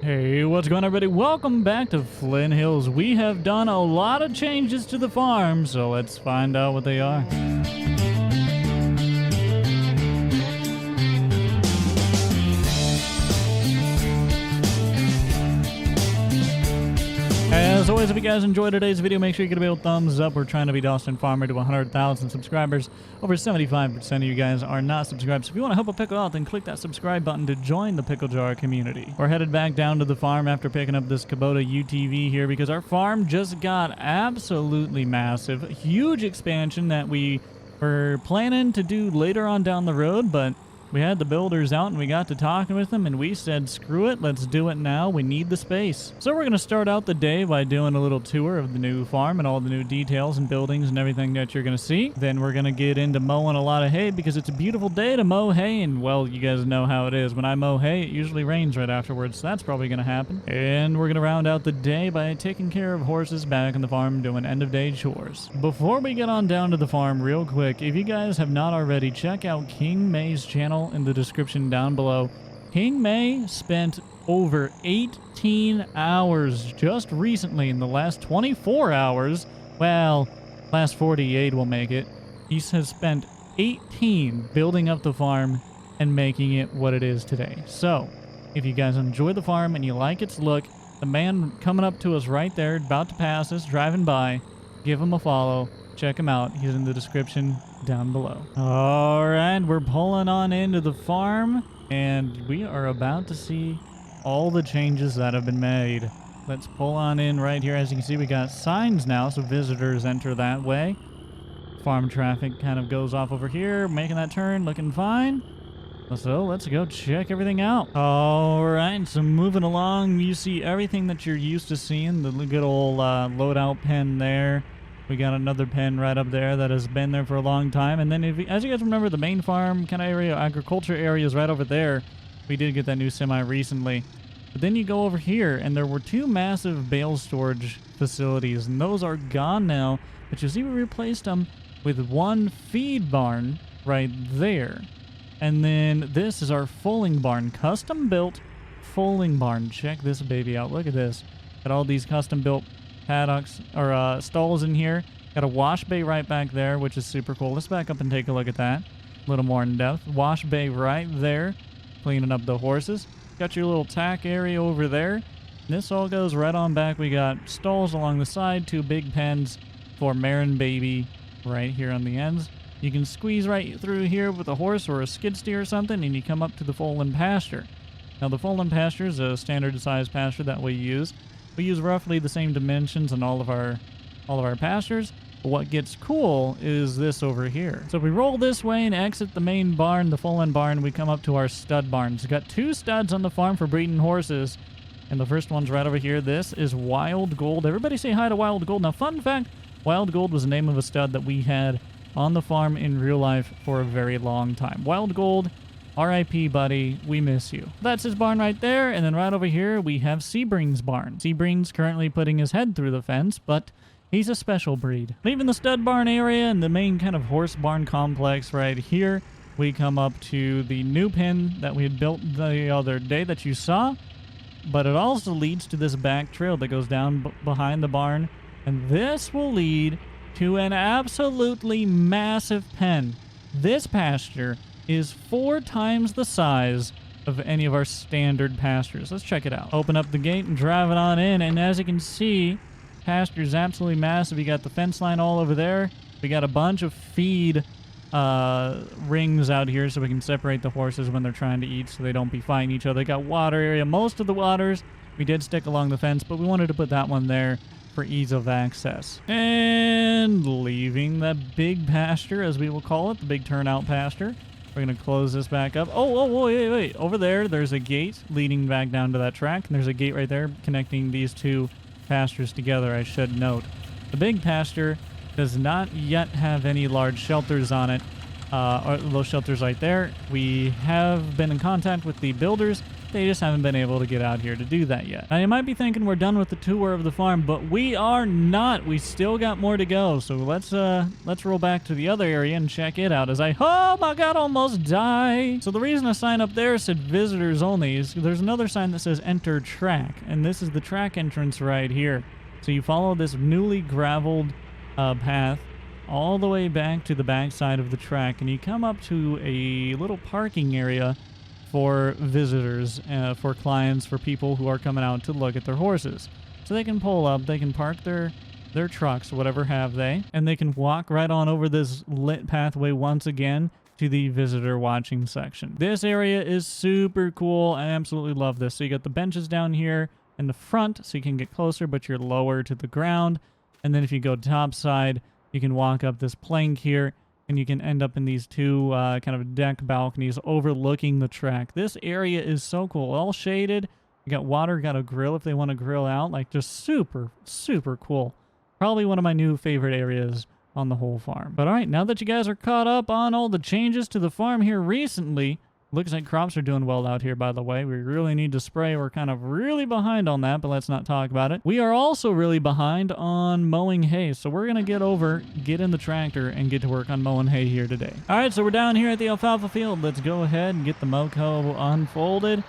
Hey, what's going on, everybody? Welcome back to Flint Hills. We have done a lot of changes to the farm, so let's find out what they are. As always, if you guys enjoyed today's video, make sure you give it a thumbs up. We're trying to beat Austin Farmer to 100,000 subscribers. Over 75% of you guys are not subscribed. So if you want to help a pickle out, then click that subscribe button to join the Pickle Jar community. We're headed back down to the farm after picking up this Kubota UTV here because our farm just got absolutely massive. Huge expansion that we were planning to do later on down the road, but we had the builders out and we got to talking with them and we said, screw it, let's do it now. We need the space. So we're going to start out the day by doing a little tour of the new farm and all the new details and buildings and everything that you're going to see. Then we're going to get into mowing a lot of hay because it's a beautiful day to mow hay. And well, you guys know how it is. When I mow hay, it usually rains right afterwards. So that's probably going to happen. And we're going to round out the day by taking care of horses back in the farm doing end of day chores. Before we get on down to the farm real quick, if you guys have not already, check out King May's channel in the description down below. King May spent over 18 hours just recently in the last 24 hours. Well, last 48 will make it. He has spent 18 building up the farm and making it what it is today. So, if you guys enjoy the farm and you like its look, the man coming up to us right there, about to pass us, driving by, give him a follow. Check him out. He's in the description down below. All right, we're pulling on into the farm, and we are about to see all the changes that have been made. Let's pull on in right here. As you can see, we got signs now, so visitors enter that way. Farm traffic kind of goes off over here, making that turn, looking fine. So let's go check everything out. All right, so moving along, you see everything that you're used to seeing. The good old loadout pen there. We got another pen right up there that has been there for a long time. And then, as you guys remember, the main farm kind of area, agriculture area is right over there. We did get that new semi recently. But then you go over here, and there were two massive bale storage facilities, and those are gone now. But you see we replaced them with one feed barn right there. And then this is our foaling barn, custom-built foaling barn. Check this baby out. Look at this. Got all these custom-built paddocks or stalls in here. Got a wash bay right back there, which is super cool. Let's back up and take a look at that a little more in depth. Wash bay right there, cleaning up the horses. Got your little tack area over there. This all goes right on back. We got stalls along the side, two big pens for mare and baby right here on the ends. You can squeeze right through here with a horse or a skid steer or something, and you come up to the foal-in pasture. Now, the foal-in pasture is a standard size pasture that we use. We use roughly the same dimensions in all of our pastures. But what gets cool is this over here. So if we roll this way and exit the main barn, the full-in barn, we come up to our stud barns. We've got two studs on the farm for breeding horses. And the first one's right over here. This is Wild Gold. Everybody say hi to Wild Gold. Now, fun fact, Wild Gold was the name of a stud that we had on the farm in real life for a very long time. Wild Gold, R.I.P. buddy, we miss you. That's his barn right there, and then right over here we have Sebring's barn. Sebring's currently putting his head through the fence, but he's a special breed. Leaving the stud barn area and the main kind of horse barn complex right here, we come up to the new pen that we had built the other day that you saw, but it also leads to this back trail that goes down behind the barn, and this will lead to an absolutely massive pen. This pasture is 4 times the size of any of our standard pastures. Let's check it out. Open up the gate and drive it on in, and as you can see, pasture is absolutely massive. You got the fence line all over there. We got a bunch of feed rings out here so we can separate the horses when they're trying to eat so they don't be fighting each other. Got water area. Most of the waters we did stick along the fence, but we wanted to put that one there for ease of access. And leaving that big pasture, as we will call it, the big turnout pasture. We're going to close this back up. Oh, wait. Over there's a gate leading back down to that track. And there's a gate right there connecting these two pastures together, I should note. The big pasture does not yet have any large shelters on it. Or those shelters right there. We have been in contact with the builders, They just haven't been able to get out here to do that yet. Now, you might be thinking we're done with the tour of the farm, but we are not. We still got more to go. So let's roll back to the other area and check it out as oh my God, almost die. So the reason a sign up there said visitors only is there's another sign that says enter track. And this is the track entrance right here. So you follow this newly graveled path all the way back to the back side of the track, and you come up to a little parking area for visitors, for clients, for people who are coming out to look at their horses. So they can pull up, they can park their trucks, whatever have they, and they can walk right on over this lit pathway once again to the visitor watching section. This area is super cool. I absolutely love this. So you got the benches down here in the front so you can get closer, but you're lower to the ground. And then if you go top side, you can walk up this plank here, and you can end up in these two kind of deck balconies overlooking the track. This area is so cool. All shaded. You got water, got a grill if they want to grill out. Like, just super, super cool. Probably one of my new favorite areas on the whole farm. But all right, now that you guys are caught up on all the changes to the farm here recently, looks like crops are doing well out here, by the way. We really need to spray. We're kind of really behind on that, but let's not talk about it. We are also really behind on mowing hay, so we're going to get in the tractor, and get to work on mowing hay here today. All right, so we're down here at the alfalfa field. Let's go ahead and get the mow hoe unfolded,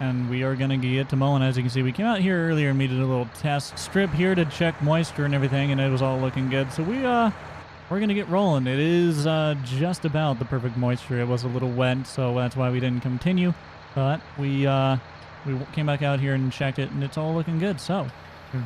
and we are going to get to mowing. As you can see, we came out here earlier and we did a little test strip here to check moisture and everything, and it was all looking good. So we're going to get rolling. It is just about the perfect moisture. It was a little wet, so that's why we didn't continue. But we came back out here and checked it, and it's all looking good. So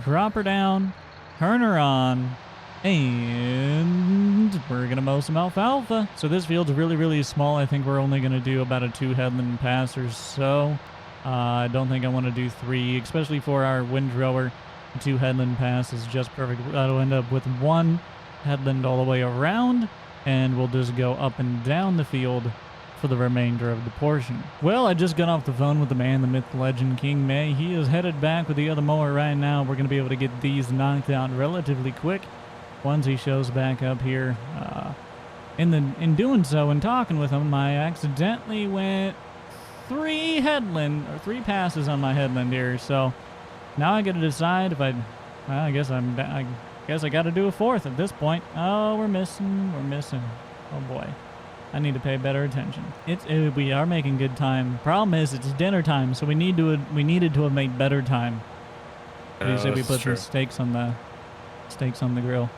drop her down, turn her on, and we're going to mow some alfalfa. So this field's really, really small. I think we're only going to do about a 2 headland pass or so. I don't think I want to do 3, especially for our windrower. 2 headland pass is just perfect. That'll end up with 1 headland all the way around, and we'll just go up and down the field for the remainder of the portion. Well, I just got off the phone with the man, the myth, legend, King May. He is headed back with the other mower right now. We're going to be able to get these knocked out relatively quick once he shows back up here. In doing so and talking with him, I accidentally went 3 passes on my headland here. So now I got to decide if I guess I got to do a 4th at this point. Oh, we're missing. Oh boy, I need to pay better attention. We are making good time. Problem is, it's dinner time, so we needed to have made better time. You said we put some steaks on the grill.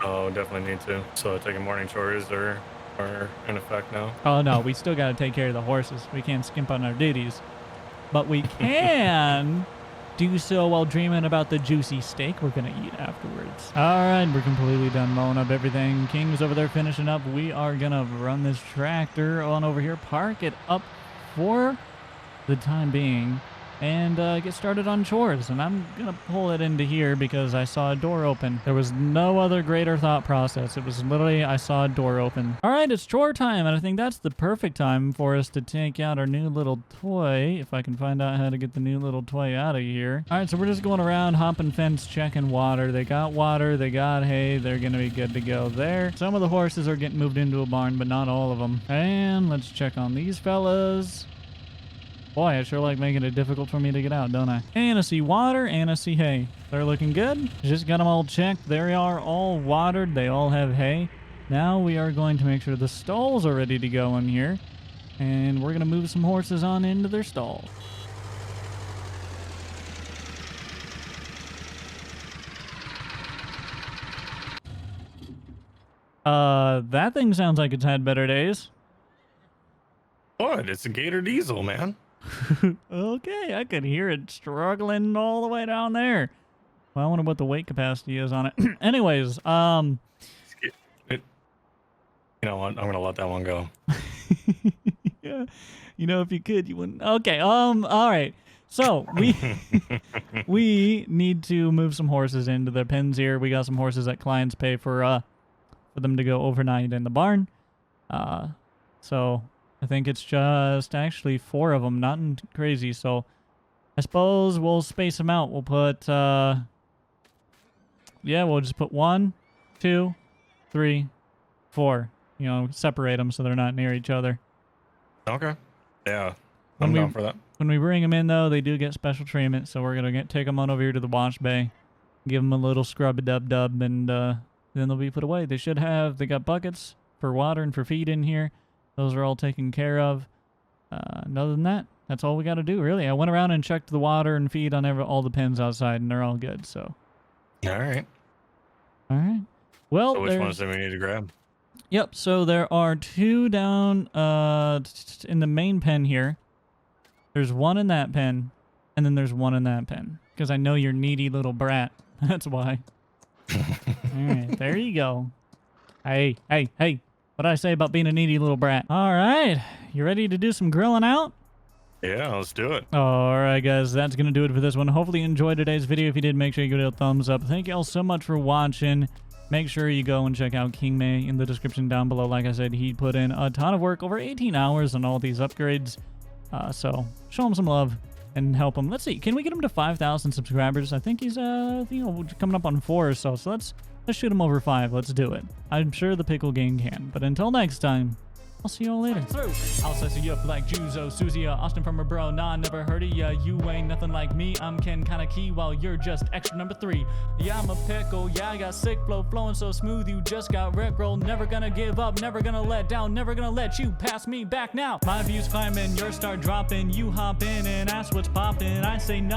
Oh, definitely need to. So taking morning chores are in effect now. Oh no, we still got to take care of the horses. We can't skimp on our duties, but we can do so while dreaming about the juicy steak we're gonna eat afterwards. All right, we're completely done mowing up everything. King's over there finishing up. We are gonna run this tractor on over here, park it up for the time being, and get started on chores. And I'm gonna pull it into here because I saw a door open. There was no other greater thought process. It was literally, I saw a door open. All right, it's chore time, and I think that's the perfect time for us to take out our new little toy, if I can find out how to get the new little toy out of here. All right, so we're just going around, hopping fence, checking water. They got water, they got hay. They're gonna be good to go there. Some of the horses are getting moved into a barn, but not all of them. And let's check on these fellas. Boy, I sure like making it difficult for me to get out, don't I? And I see water, and I see hay. They're looking good. Just got them all checked. They are all watered. They all have hay. Now we are going to make sure the stalls are ready to go in here. And we're going to move some horses on into their stalls. That thing sounds like it's had better days. What? It's a Gator diesel, man. Okay, I could hear it struggling all the way down there. Well, I wonder what the weight capacity is on it. Anyways, You know what? I'm gonna let that one go. Yeah, you know, if you could, you wouldn't. Okay, all right. So we need to move some horses into their pens here. We got some horses that clients pay for them to go overnight in the barn. So I think it's just actually 4 of them, nothing crazy. So I suppose we'll space them out. We'll put, yeah, we'll just put 1, 2, 3, 4. You know, separate them so they're not near each other. Okay. Yeah, I'm down for that. When we bring them in, though, they do get special treatment. So we're going to take them on over here to the wash bay, give them a little scrub-a-dub-dub, and then they'll be put away. They got buckets for water and for feed in here. Those are all taken care of. And other than that, that's all we got to do, really. I went around and checked the water and feed on all the pens outside, and they're all good, so. All right. All right. Well, So which ones do we need to grab? Yep, so there are 2 down in the main pen here. There's 1 in that pen, and then there's 1 in that pen. Because I know you're needy little brat. That's why. All right, there you go. Hey. What did I say about being a needy little brat? All right, you ready to do some grilling out? Yeah, let's do it. All right, guys, that's going to do it for this one. Hopefully you enjoyed today's video. If you did, make sure you give it a thumbs up. Thank you all so much for watching. Make sure you go and check out King May in the description down below. Like I said, he put in a ton of work, over 18 hours on all these upgrades. So show him some love and help him. Let's see, can we get him to 5,000 subscribers? I think he's coming up on 4 or so. So let's shoot him over 5. Let's do it. I'm sure the Pickle Gang can. But until next time, I'll see you all later. I'll slice you up like Juzo, Susie, Austin from her bro. Nah, I never heard of ya. You ain't nothing like me. I'm Ken kinda key while you're just extra number 3. Yeah, I'm a pickle. Yeah, I got sick flow, flowing so smooth. You just got rickrolled. Never gonna give up. Never gonna let down. Never gonna let you pass me back now. My views climbing, yours start dropping. You hop in and ask what's popping. I say nothing.